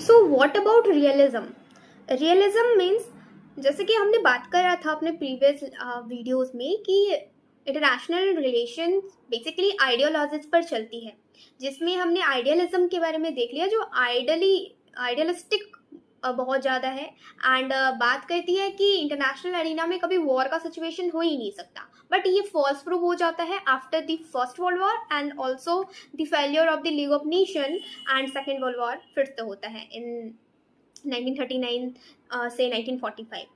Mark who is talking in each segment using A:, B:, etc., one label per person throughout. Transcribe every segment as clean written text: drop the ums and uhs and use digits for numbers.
A: So what about realism? Realism means, जैसे कि हमने बात करा था अपने प्रीवियस वीडियोस में कि इंटरनेशनल रिलेशंस बेसिकली आइडियोलॉजीज पर चलती है, जिसमें हमने आइडियलिज्म के बारे में देख लिया जो आइडियलिस्टिक बहुत ज़्यादा है। एंड बात करती है कि इंटरनेशनल अरीना में कभी वॉर का सिचुएशन हो ही नहीं सकता, बट ये फॉल्स प्रूव हो जाता है after the first world war and also the failure of the league of nation. And second world war फिर से होता है इन 1939 से 1945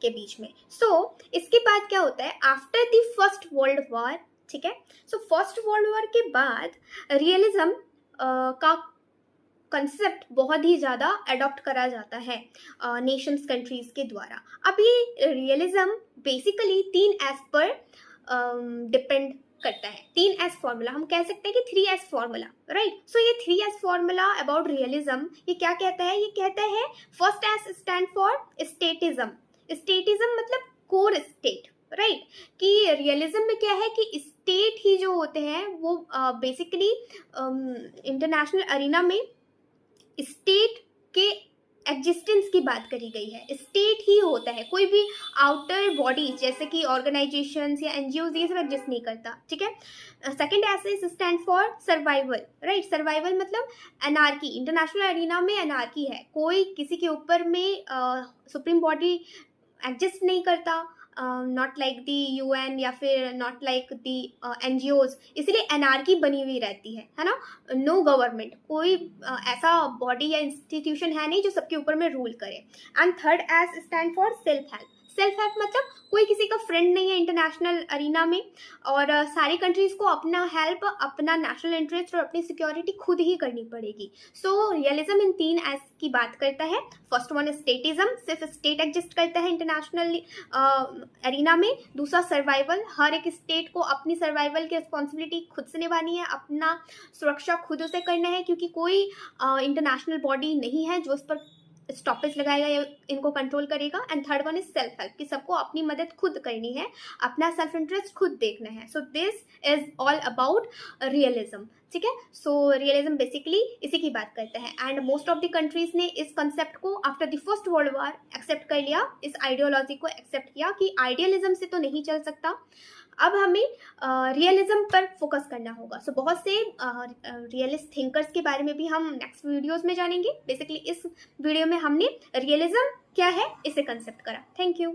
A: के बीच में। इसके बाद क्या होता है after the first world war, ठीक है। फर्स्ट वर्ल्ड वॉर के बाद रियलिज्म का कंसेप्ट बहुत ही ज़्यादा अडॉप्ट करा जाता है नेशंस कंट्रीज के द्वारा। अब ये रियलिज्म बेसिकली 3S पर डिपेंड करता है। 3S फॉर्मूला, हम कह सकते हैं कि 3S फॉर्मूला, राइट। ये 3S फॉर्मूला अबाउट रियलिज्म ये क्या कहता है? ये कहता है first S stand for statism. Statism मतलब कोर स्टेट, राइट। कि रियलिज्म में क्या है कि स्टेट ही जो होते हैं वो बेसिकली इंटरनेशनल अरीना में स्टेट के एग्जिस्टेंस की बात करी गई है। स्टेट ही होता है, कोई भी आउटर बॉडी जैसे कि ऑर्गेनाइजेशंस या एनजीओज ये सब एग्जिस्ट नहीं करता, ठीक है। Second S stand for survival, right. Survival मतलब एनार्की। इंटरनेशनल अरीना में एनार्की है, कोई किसी के ऊपर में सुप्रीम बॉडी एग्जिस्ट नहीं करता, नॉट लाइक दी UN या फिर नॉट लाइक दी NGOs, इसलिए एनार्की बनी हुई रहती है ना। नो गवर्नमेंट, कोई ऐसा बॉडी या इंस्टीट्यूशन है नहीं जो सबके ऊपर में रूल करे। And third S stand for self help. Self help मतलब कोई किसी का फ्रेंड नहीं है इंटरनेशनल अरीना में, और सारी कंट्रीज को अपना हेल्प, अपना नेशनल इंटरेस्ट और अपनी सिक्योरिटी खुद ही करनी पड़ेगी। रियलिज्म इन 3S की बात करता है। फर्स्ट वन स्टेटिज्म, सिर्फ स्टेट एग्जिस्ट करता है इंटरनेशनल अरीना में। दूसरा सर्वाइवल, हर एक स्टेट को अपनी सर्वाइवल की रिस्पॉन्सिबिलिटी खुद से निभानी है, अपना सुरक्षा खुद से करना है, क्योंकि कोई इंटरनेशनल बॉडी नहीं है जो इस पर स्टॉपेज लगाएगा या इनको कंट्रोल करेगा। And third one is self help, कि सबको अपनी मदद खुद करनी है, अपना सेल्फ इंटरेस्ट खुद देखना है। This is all about realism, ठीक है। रियलिज्म बेसिकली इसी की बात करता है। And most of the countries ने इस कंसेप्ट को after the first world war accept कर लिया, इस आइडियोलॉजी को एक्सेप्ट किया कि आइडियलिज्म से तो नहीं चल सकता, अब हमें रियलिज्म पर फोकस करना होगा। बहुत से रियलिस्ट थिंकर्स के बारे में भी हम नेक्स्ट वीडियोस में जानेंगे। बेसिकली इस वीडियो में हमने रियलिज्म क्या है इसे कंसेप्ट करा। Thank you.